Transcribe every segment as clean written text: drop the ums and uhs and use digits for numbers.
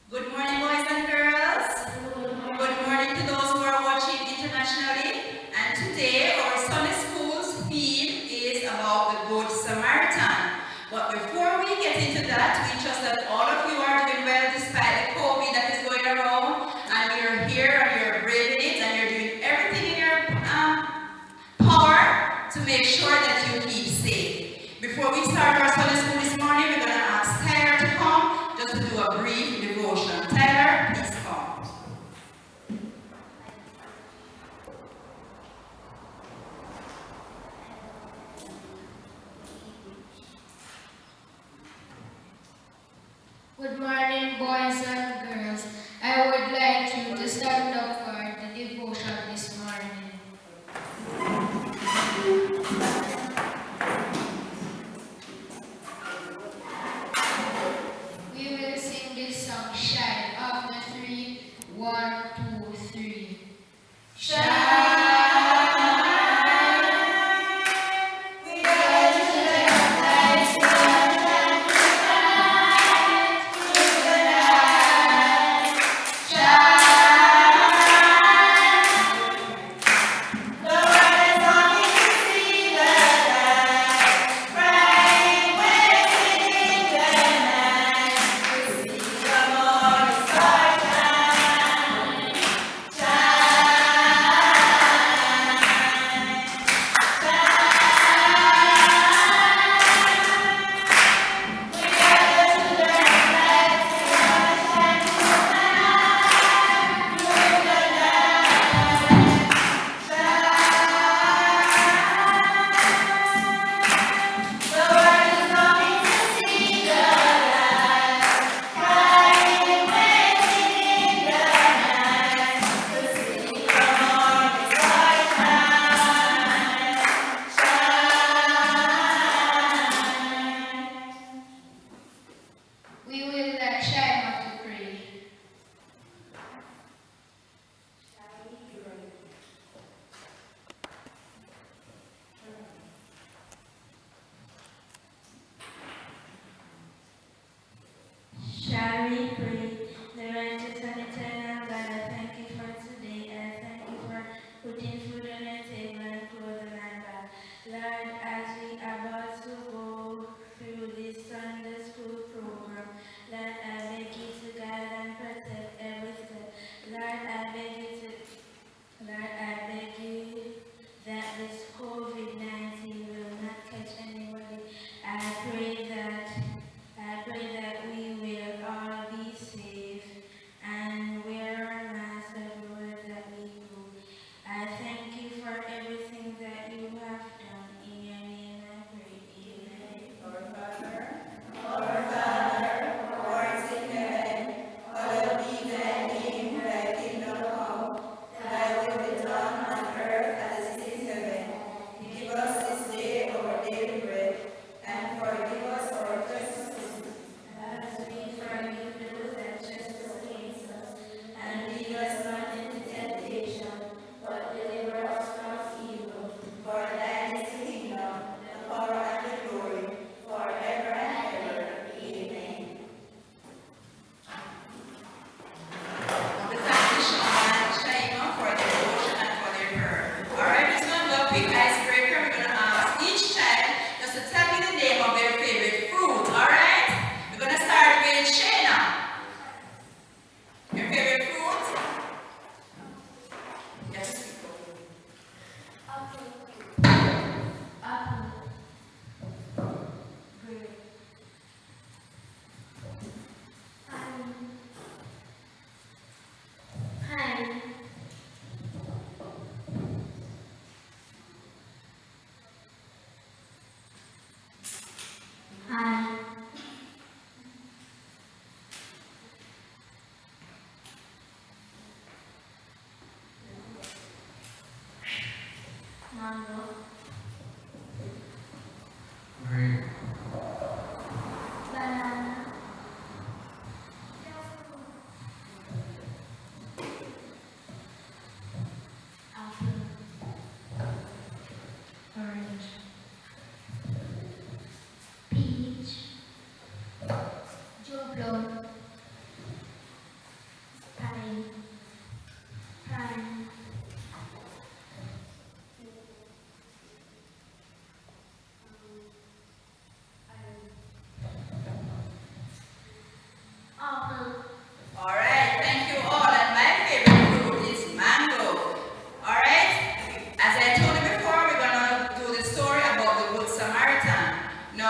Good morning, boys and girls. Good morning to those who are watching internationally. And today, our Sunday School's theme is about the Good Samaritan. But before we get into that, we trust that all of you are doing well despite the COVID that is going around. And you're here and you're braving it and you're doing everything in your power to make sure that you keep safe. Before we start our Sunday School this morning, we're going to ask Tyler to come just to do a brief devotion. Tyler, please come. Good morning, boys and girls. I would like you to stand up for the devotion this morning. We will sing this song, Shine, after 3, 1, 2, 3. Shine. Shine.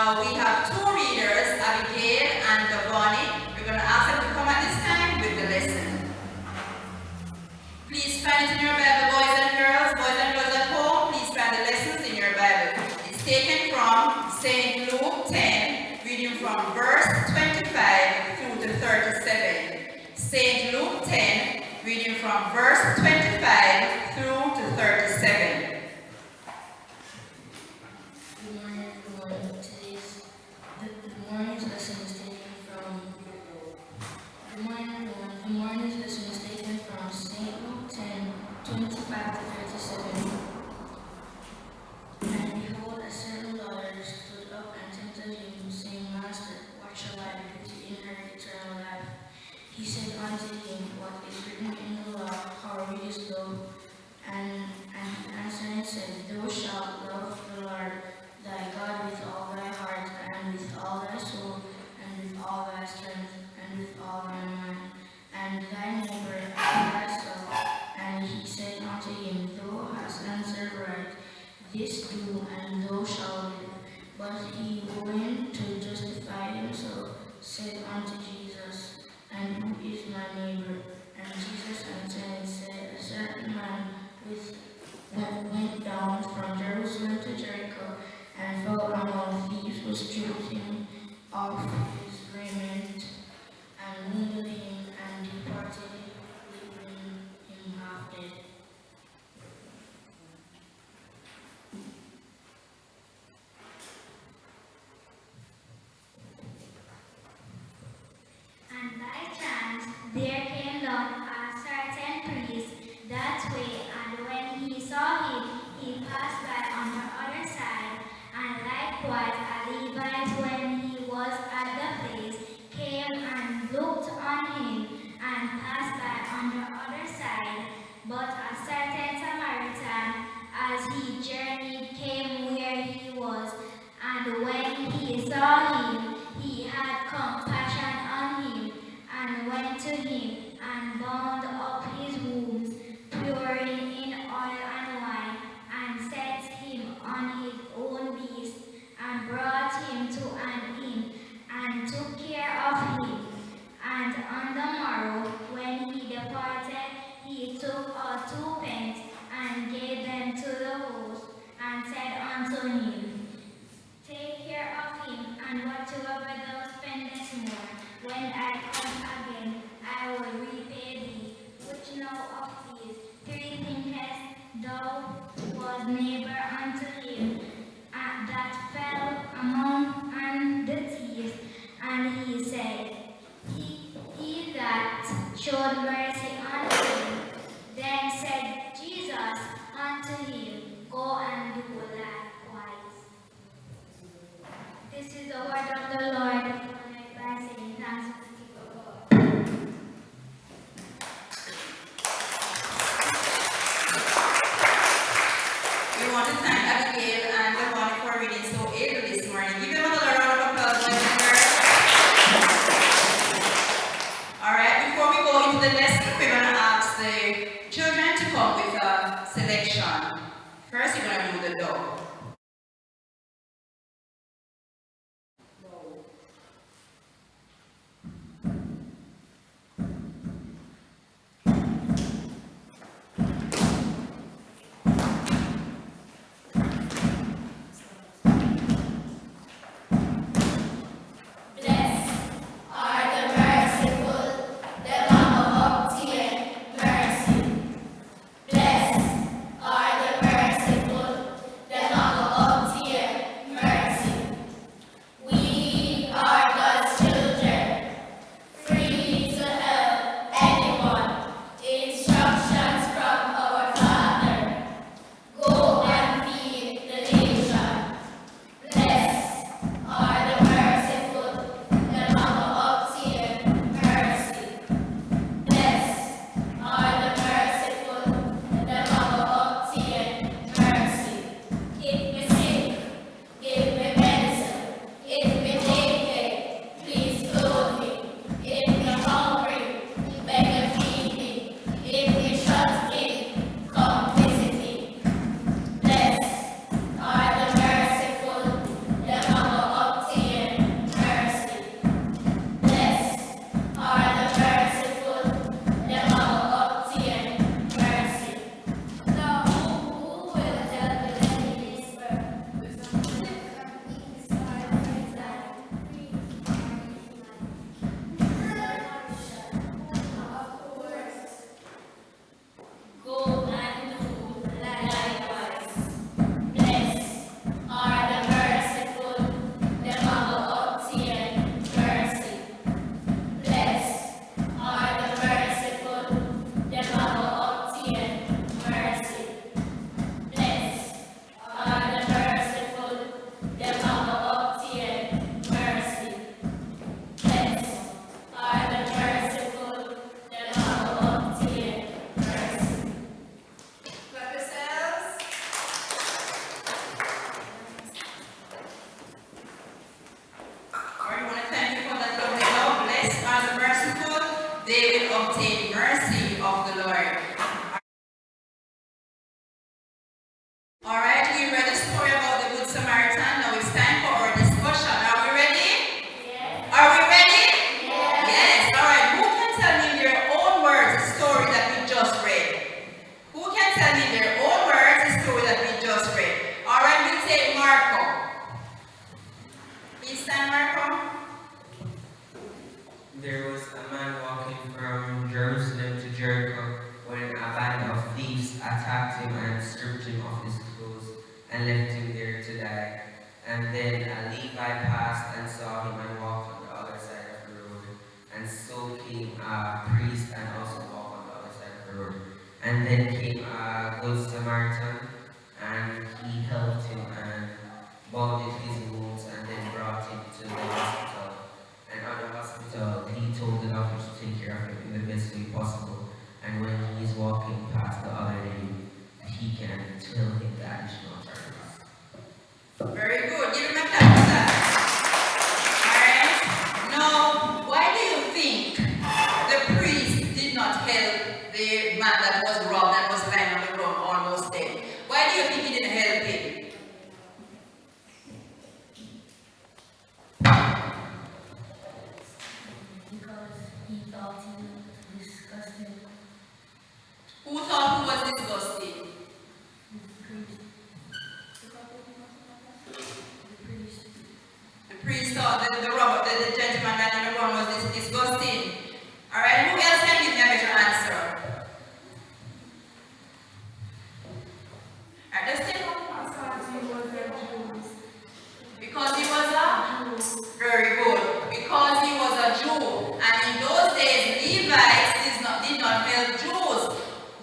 Now we have two readers, Abigail and Davani. We're going to ask them to come at this time with the lesson. Please find it in your Bible, boys and girls. Boys and girls at home, please find the lessons in your Bible. It's taken from St. Luke 10, reading from verse 25 through to 37. St. Luke 10, reading from verse 25 through to 37. The morning's lesson is taken from St. Luke 10, 25 to 37. And behold, a certain daughter stood up and tempted him, saying, Master, what shall I do to inherit eternal life? He said unto him, What is written in the law? How readest thou? And he answered and said, Thou shalt love the Lord thy God with all thy heart, and with all thy soul, and with all thy strength, and with all thy mind, and thy neighbor as thyself. And he said unto him, Thou hast answered right, this do, and thou shalt live. But he, going to justify himself, said unto Jesus, And who is my neighbor? And Jesus answered and said, A certain man went down from Jerusalem to Jericho, and fell among thieves, who stripped him of his raiment, and wounded him, and departed, leaving him half dead. And by chance there came down a certain priest that way, and when he saw him, he passed by on the other side. And likewise a Levite, when he was at the place, came and looked on him, and passed by on the other side. But a certain Samaritan, as he journeyed, came where he was, and when he saw him, he had compassion on him, and went to him, and bound up his wounds, pouring in oil and wine, and set him on his own beast, and brought him to an inn, and took care of him. And on the morrow, when he departed, he took out 2 pence, and gave them to the host, and said unto him, Take care of him, and whatsoever thou spendest more, when I come again, I will repay thee. Which now of these 3 thinkest thou was neighbor unto him, that fell among the thieves? And he said, He that showed mercy on him. Then said Jesus unto him, Go and do likewise. This is the word of the Lord. By saying thanks to the people of God. We want to thank Abigail and Davani for reading so ably this morning. Give them another round of applause, boys and girls. All right, before we go into the lesson, we're going to ask the children to come with a selection. First, you're going to do the dog. obtained mercy of the Lord. Alright, we read the story about the Good Samaritan. Now it's time for our discussion. Are we ready? Yes. Are we ready? Yes. Yes. Alright, who can tell me in their own words the story that we just read? Who can tell me in their own words the story that we just read? Alright, we take Marco. Please stand, Marco. There was a man walking from Jerusalem to Jericho when a band of thieves attacked him and stripped him of his clothes and left him there to die. And then a Levite passed and saw him and walked on the other side of the road. And so came a priest and also walked on the other side of the road. And then came a good Samaritan, and he helped him and bounded his wounds and then brought him to the hospital. And at the hospital, he told the doctors to take care of him in the best way possible. And when he is walking past the other day, he can tell him the additional charges. Very good. Give him a clap for that. Alright. Now, why do you think the priest did not help the man that was robbed and was lying on the ground almost dead? Why do you think he didn't help him? Because he thought he was disgusting. Who thought he was disgusting? The priest. The priest thought that the robber, the gentleman lying on the ground was disgusting. Alright, who else can give me a better answer? Alright, let's take because he was a very good. Because he was a Jew. And in those days, Levites did not help Jews.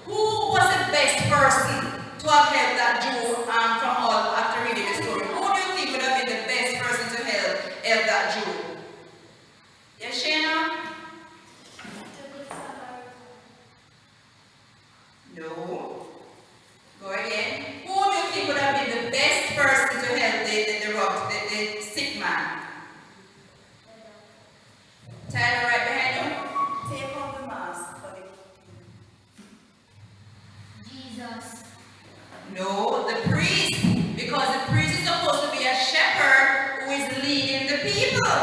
Who was the best person to have helped that Jew from all after reading the story? Who do you think would have been the best person to help that Jew? Yes, Shana? No. Go again. Who do you think would have been the best person to help the sick man? Tyler, right behind you. Take off the mask for the Jesus. No, the priest. Because the priest is supposed to be a shepherd who is leading the people.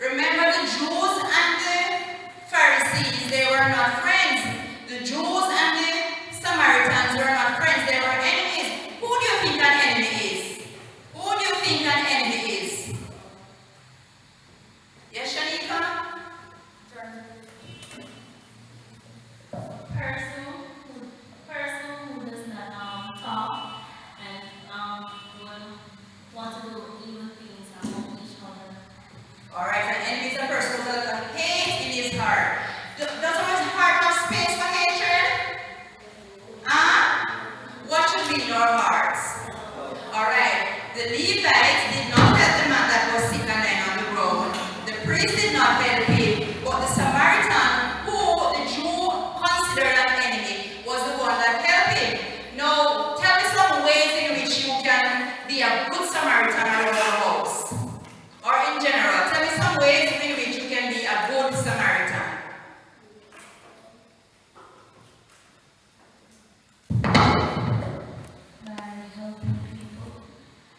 Remember the Jews and the Pharisees, they were not friends. The Jews and the Samaritans were not friends, they were enemies. Who do you think an enemy is? Who do you think an enemy is? Yes, Shanika? Person who does not talk and would want to do evil things among each other. Alright, an enemy is a person who has a hate in his heart. Does someone's heart have space for hatred? Huh? What should be in our hearts? Alright, the Levites did not help the man that was sick and lying on the ground. The priest did not help him, but the Samaritan, who the Jew considered an enemy, was the one that helped him. Now, tell me some ways in which you can be a good Samaritan around your house. Or in general, tell me some ways in which you can be a good Samaritan. By helping people.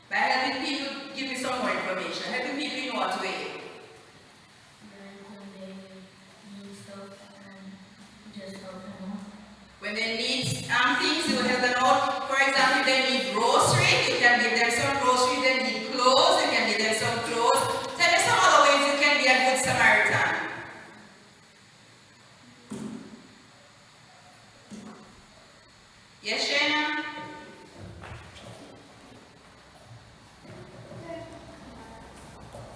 By helping people, give me some more information. Helping people in what way? When they need stuff and just help them out. When they need things, you help them out. For example, if they need groceries, you can give them some groceries. They need clothes, you can give them some clothes. Tell me some other ways you can be a good Samaritan. Yes, Shana?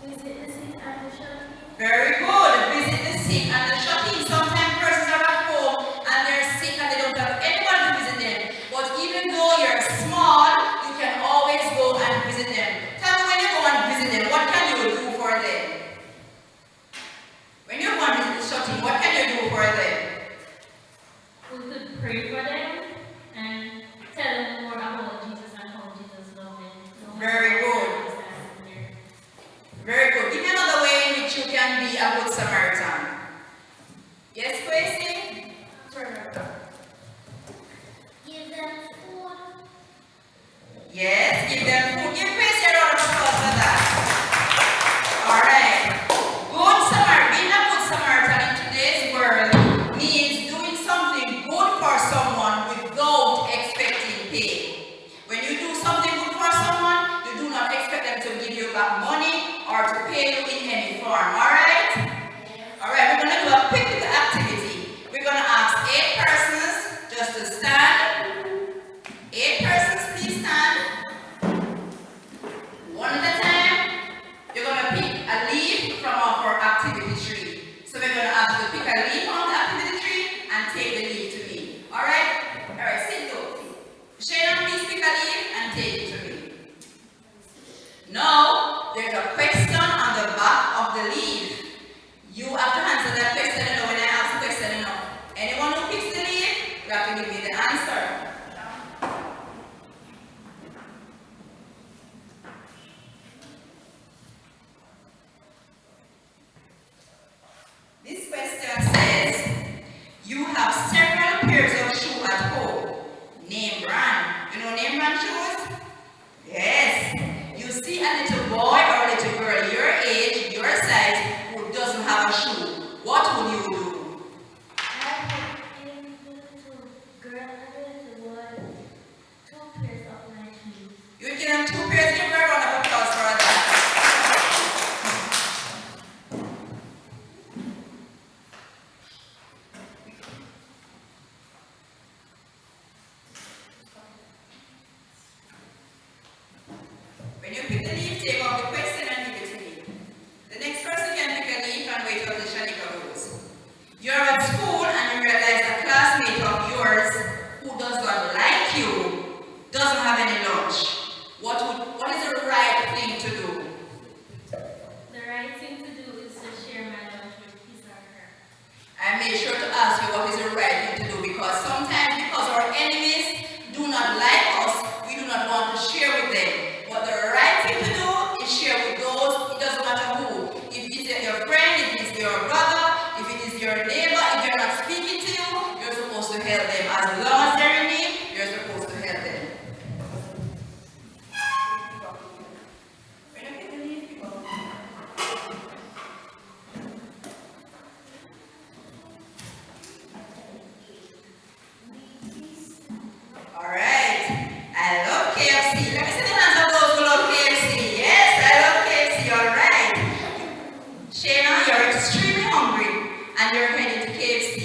Visit the sick and the shut-in. Very good. Visit the sick and the shopping. Sometimes persons are at home and they're sick and they don't have anyone to visit them. But even though you're small, you can always go and visit them. Tell me, when you go and visit them, what can you do for them? When you go and visit the shopping, what can you do for them? We could pray for them and tell them more about Jesus and how Jesus loved them. No matter Very what good. circumstances they're Very good. Give me another way in which you can be a good Samaritan. back money or to pay you in any form. Alright? Alright, we're going to do a quick little activity. We're going to ask 8 persons just to stand. 8 persons, please stand. One at a time. You're going to pick a leaf from our activity tree. So we're going to ask you to pick a leaf from the activity tree and take the leaf to me. Alright? Alright, sit down. Shayna, please pick a leaf and take it to me. Now, there's a question on the back of the leaf. You have to answer that question when I ask the question now. Anyone who picks the leaf, you have to give me the answer. This question says, you have several pairs of shoes at home. Name brand. You know name brand shoes? Yes. You see a little boy or a little girl your age, your size, who doesn't have a shoe. What would you do? I would give the little girl and the little boy 2 pairs of my shoes. You give them 2 pairs. Give her a round of applause for that. When you pick the leaf, take off the question and give it to me. The next person can pick a leaf and wait until Shanika goes. You're at school and you realize a classmate of yours who does not like you doesn't have any lunch. What is the right thing to do? The right thing to do is to share my lunch with his or her. I made sure to ask you what is the right thing to do because sometimes because our enemies do not like us, we do not want to share with them. But the right thing to do is share with those, it doesn't matter who. If it's your friend, if it's your brother, if it is your neighbor, if they're not speaking to you, you're supposed to help them. As long as they're in need, you're supposed to help them. When you pick the leaf, pick up. Alright. I love KFC. Let me see the hands of those who love KFC. Yes, I love KFC. Alright. Shayna, you're extremely hungry and you're heading to KFC.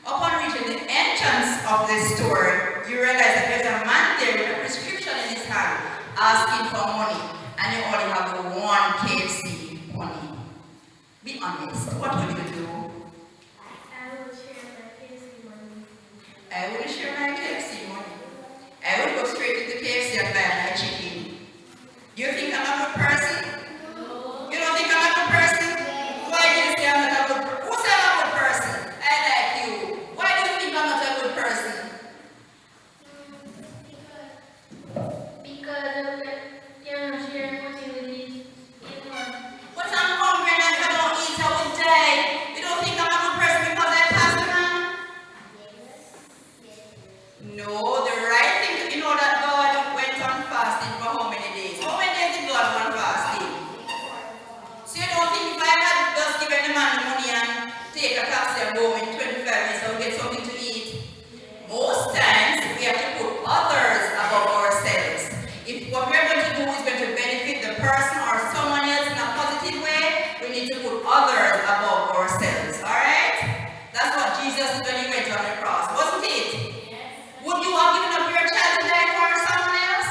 Upon reaching the entrance of the store, you realize that there's a man there with a prescription in his hand asking for money and you only have the 1 KFC money. Be honest. What would you do? I will share my KFC money. I wouldn't share my KFC money. I would go straight to the KFC and buy my chicken. Do you think I'm a good person? You don't think I'm a good person? Why do you say I'm not a good person? Who said I'm a good person? I like you. Why do you think I'm not a good person? Because you're not sharing money with me. But I'm hungry and if I don't eat, I will die. You don't think I'm a good person because I passed the man? No, the right thing to, you know that God went on fasting for how many days? How many days did God go on fasting? So you don't think if I had just given the man the money and take a taxi and go in 25 minutes, I would get something to eat? Most times, we have to put others above ourselves. If what we're going to do is going to benefit the person or someone else in a positive way, we need to put others above ourselves. Alright? That's what Jesus did when he went on the cross, wasn't it? Would you have given up your child to die for someone else?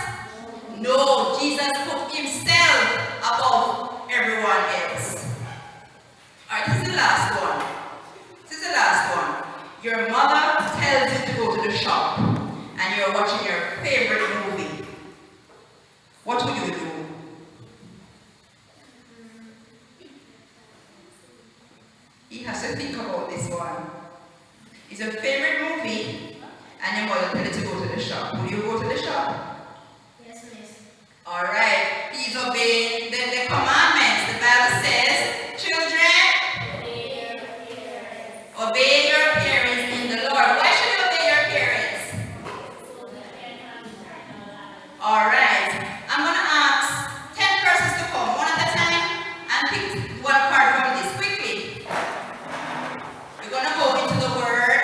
No, Jesus put himself above everyone else. Alright, this is the last one. This is the last one. Your mother tells you to go to the shop and you're watching your favorite movie. What would you do? He has to think about this one. It's a favorite movie and your mother tells you to go to the shop. Will you go to the shop? Yes, miss. Alright, he's obeying the commandments. The Bible says, children, obey your parents in the Lord. Why should you obey your parents? Alright, I'm going to ask 10 persons to come one at a time and pick one card from this quickly. We're going to go into the word.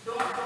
Don't go.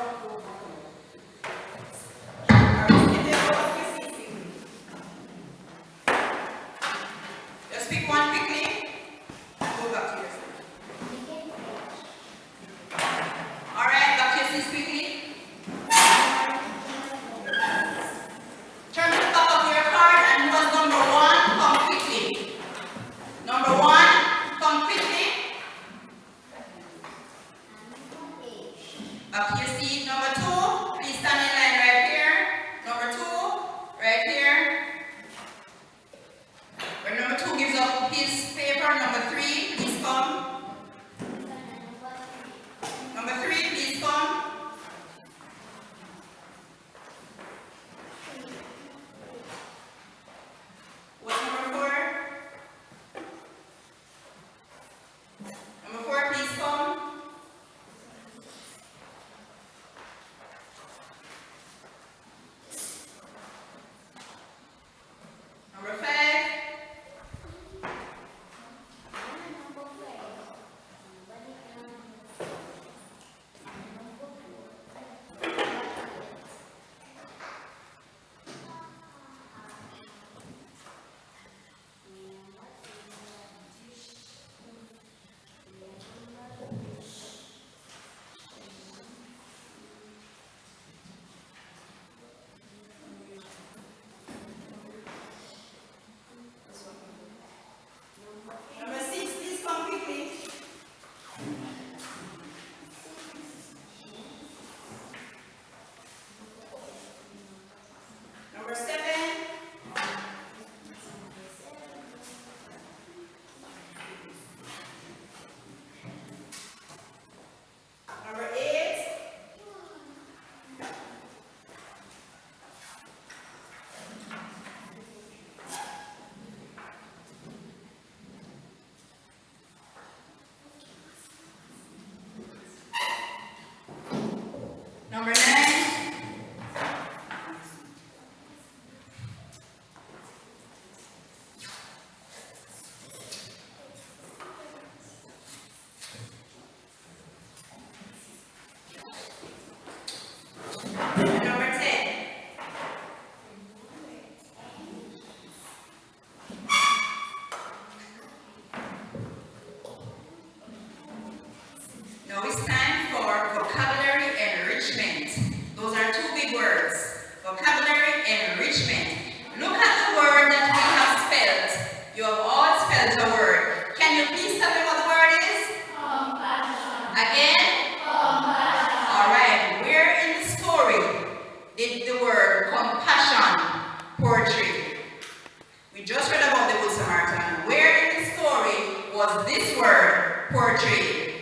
portrayed?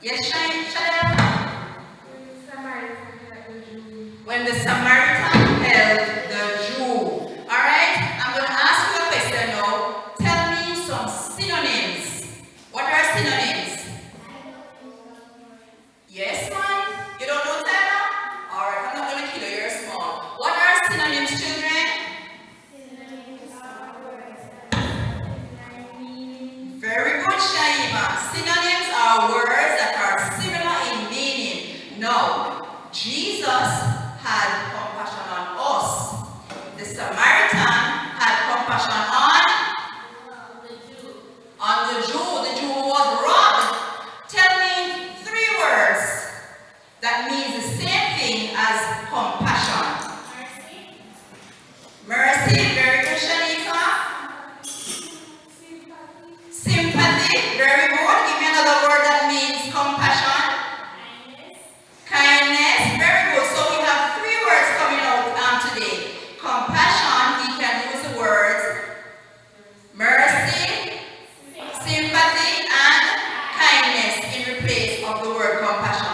Yes, Chanel? When the Samaritan held the Jew. Alright, I'm going to ask you a question now. Tell me some synonyms. What are synonyms? Yes, man? You don't know, Tyler? Alright, I'm not going to kill you, you're small. What are synonyms, children? Very good, Shaiba. Synonyms are words that are similar in meaning. Now, Jesus had compassion on us. The Samaritan had compassion on the Jew. The Jew was robbed. Tell me 3 words that means the same thing as compassion. Mercy, very good, Shanika. Sympathy, very good. Give me another word that means compassion. Kindness, very good. So we have 3 words coming out today. Compassion, we can use the words mercy, sympathy, and kindness in replace of the word compassion.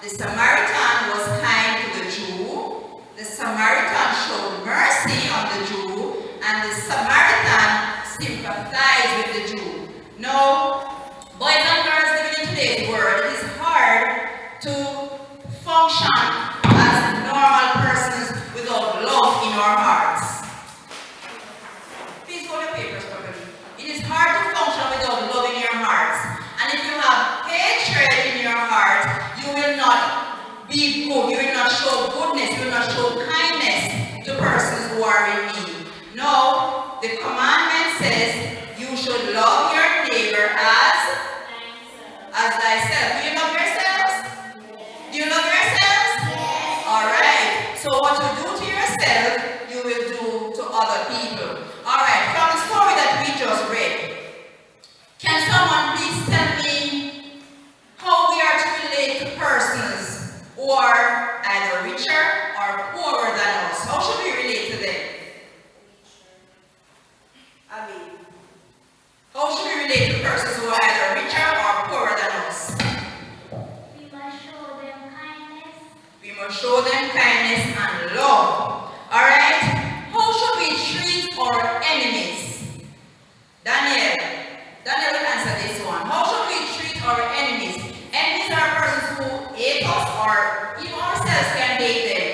The Samaritan was kind to the Jew. The Samaritan showed mercy on the Jew, and the Samaritan sympathized with the Jew. Now, boys and girls living in today's world, it is hard to function as normal persons without love in our hearts. Please hold your papers properly. It is hard to function without love in your hearts. And if you have hatred in your heart, you will not be good. You will not show goodness. You will not show kindness to persons who are in need. No, the commandment says you should love your neighbor as thyself. Do you love yourselves? Do you love yourselves? Yes. Alright. So what you do to yourself, you will do to other people. Alright, from the story that we just read, can someone please tell me how we are to relate to persons who are either richer or poorer than us? How should we relate to them? How should we relate to persons who are either richer or poorer than us? We must show them kindness. We must show them kindness and love. Alright? How should we treat our enemies? Daniel will answer this one. How should we treat our enemies? Enemies are persons who hate us or even ourselves can hate them.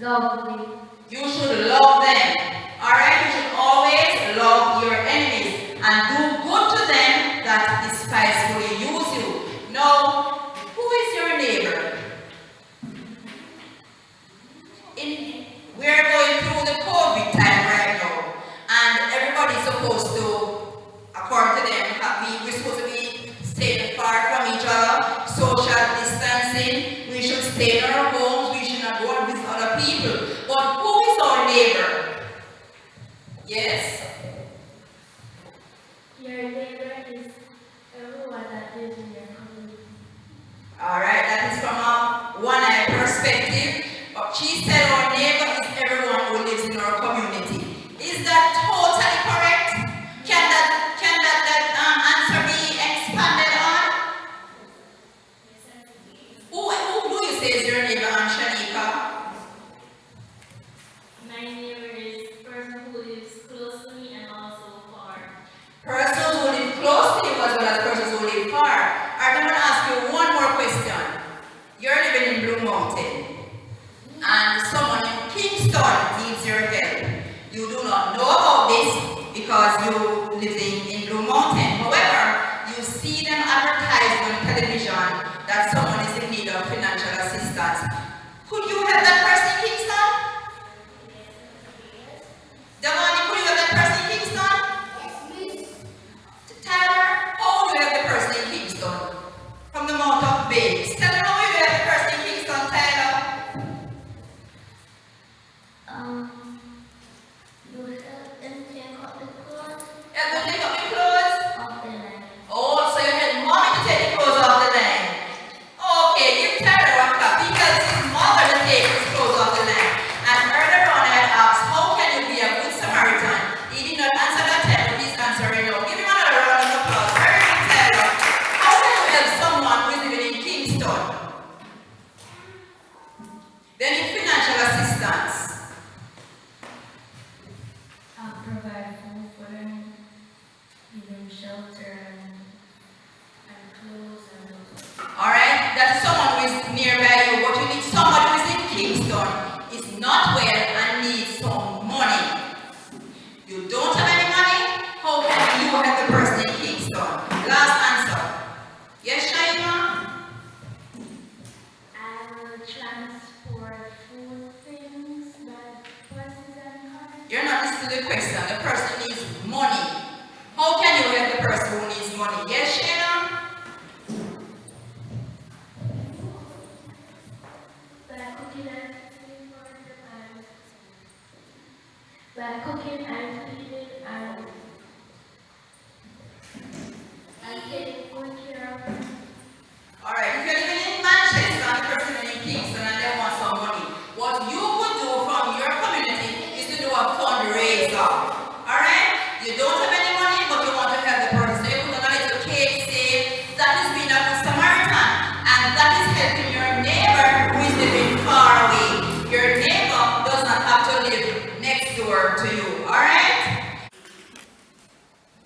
Lovely. You should love them. Alright? You should always love your enemies and do good to them that despisefully use you. Now, who is your neighbor? We are going through the COVID time right now, and everybody's supposed to, according to them, we're supposed to be staying far from each other, social distancing. We should stay in our homes. We should not go and visit other people. But who is our neighbor? Yes. Your neighbor is everyone that lives in your community. Alright, that is from a one-eye perspective. She said our neighbor is everyone who lives in our community. Is that totally correct? Can that answer be expanded on? Who do you say is your neighbor, Shanika? My neighbor is a person who lives close to me and also far. Persons who live close to you as well as persons who live far. I'm going to ask you one more question. You're living in Blue Mountain, and someone in Kingston needs your help. You do not know about this because you live in Blue Mountain. However, you see them advertised on television that someone is in need of financial assistance. Could you help that person in Kingston? Devani, could you help that person in Kingston? Yes, please. Tyler, how do you help the person in Kingston? From the Mount of Babes. Tell me how you help the person in Kingston, Tyler. You help them take out the clothes. You're not listening to the question. The person needs money. How can you help the person who needs money? Yes, Shayna? By cooking and feeding and taking good care of them. Alright, if you're living in Manchester and the person is in Kingston and they want some money, what you could do from your community is to do a fundraiser. Alright? You don't have any money, but you want to help the person. So you put on a little cake sale. That is being a good Samaritan. And that is helping your neighbor who is living far away. Your neighbor does not have to live next door to you. Alright?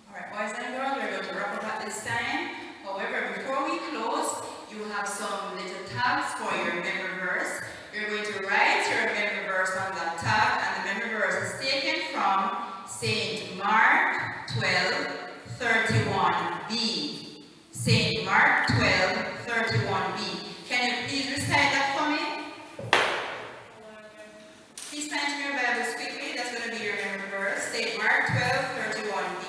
Alright, boys and girls, we're going to wrap up at this time. However, before we close, you have some little tabs for your memory verse. You're going to write your memory verse on that tab, and the memory verse is taken from St. Mark 12:31b. St. Mark 12:31b. Can you please recite that for me? Please turn to your Bibles quickly. That's going to be your memory verse. St. Mark 12:31b.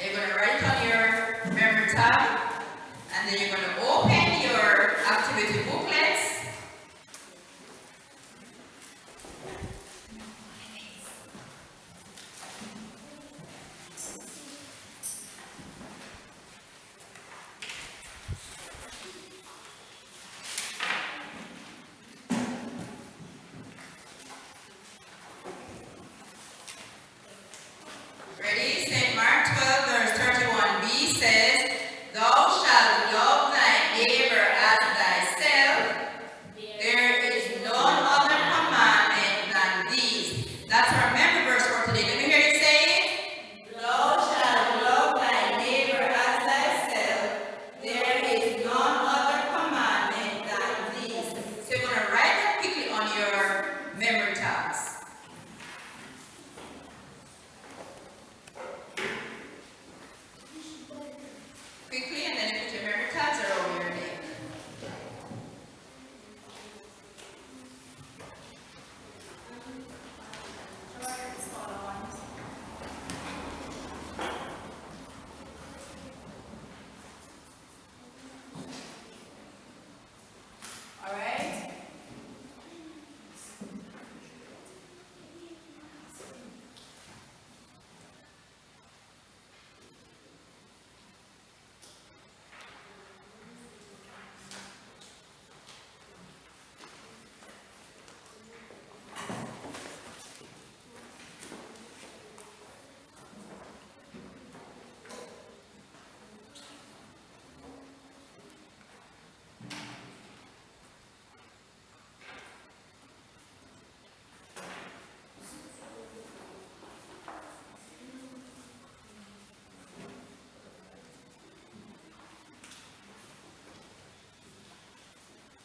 You're going to write on your memory tab, and then you're going to open your activity booklets. Ready? St. Mark 12:31b says, "Thou shalt love thy neighbor as thyself. There is none other commandment than these." That's our memory verse for today. Let me hear you say it. "Thou shalt love thy neighbor as thyself. There is none other commandment than these." So you're going to write that quickly on your memory tabs. Quickly, and then you put your memory tabs around your neck. All right.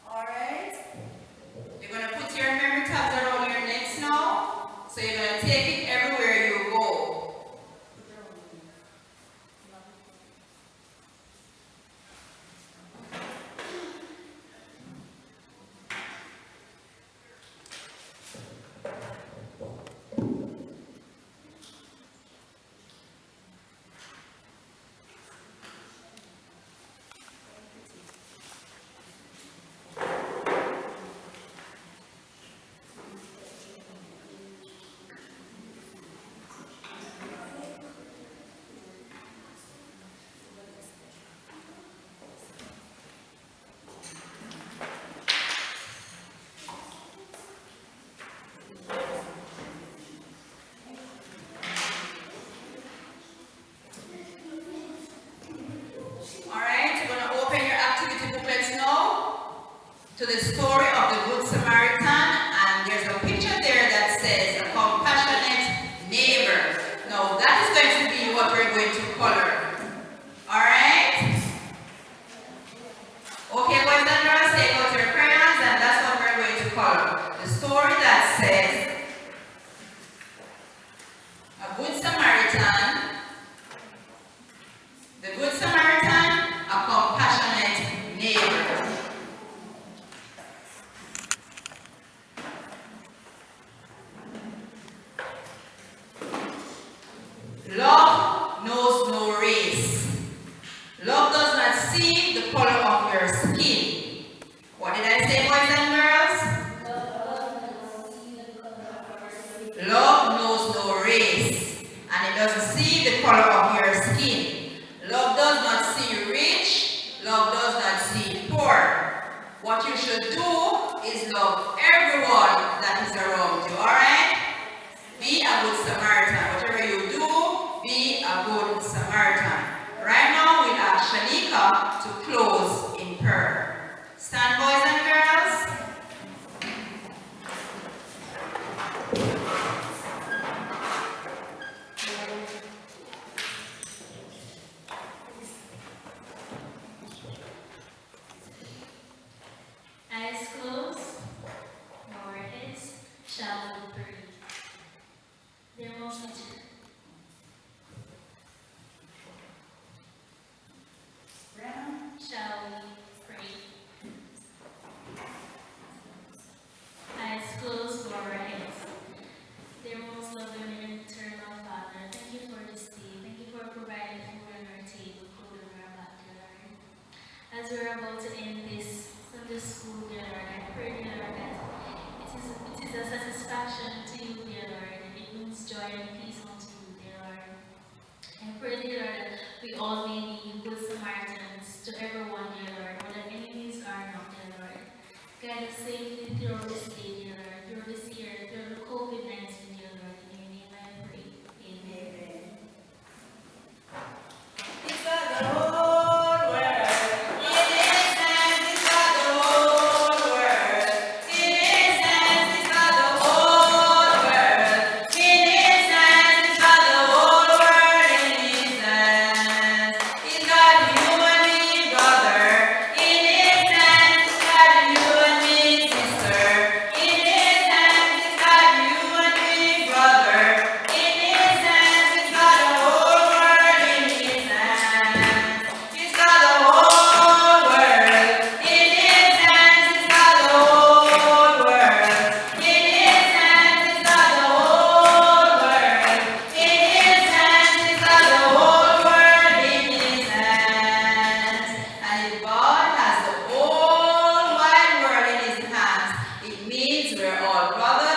All right. You're going to put your memory tabs around your necks now. So you're going to take it everywhere you go. All right, you're going to open your activity booklets now to the story of the Good Samaritan, and there's a picture there that says a compassionate neighbor. Now that is going to be what we're going to color. All right? Okay, boys and girls, take out your crayons, and that's what we're going to color. The story that says a Good Samaritan. The Good Samaritan, a compassionate neighbor. Love knows no race. Love does not see the color of your skin. What did I say, boys and girls? Love knows no race, and it doesn't see the color of your skin. Love does not see rich. Love does not see poor. What you should do is love everyone that is around you, alright? Be a good Samaritan. Whatever you do, be a good Samaritan. Right now, we'll ask Shanika to close in prayer. Stand, boys and girls. Eyes closed, lower heads, shall we pray? Dear Most Teacher, shall we pray? Eyes closed, lower heads. Dear most loving and eternal Father, thank you for this day. Thank you for providing food on our table, food on our back, dear Lord. As we're about to end this Sunday school, dear Lord, I pray, dear Lord, that it is a satisfaction to you, dear Lord, and it brings joy and peace unto you, dear Lord. I pray, dear Lord, that we all may be good Samaritans to everyone, dear Lord, whether enemies are not, dear Lord. Guide us safely through this day, dear Lord, through this year, through the COVID-19, dear Lord. In your name I pray. Amen. It's the whole world. It is and it's the whole world. It is and it's the whole world. It is and it's the whole world. It is and it's got you and me, brother. It is and it's got you and me, sister. It is and it's got you and me, brother. It is and it's got the whole world in its hands. It's got the whole world. It is and it's got the whole world. It is and it's got the whole world. It is and it's got the whole world in its hands. And if God has the whole wide world in his hands, it means we're all brothers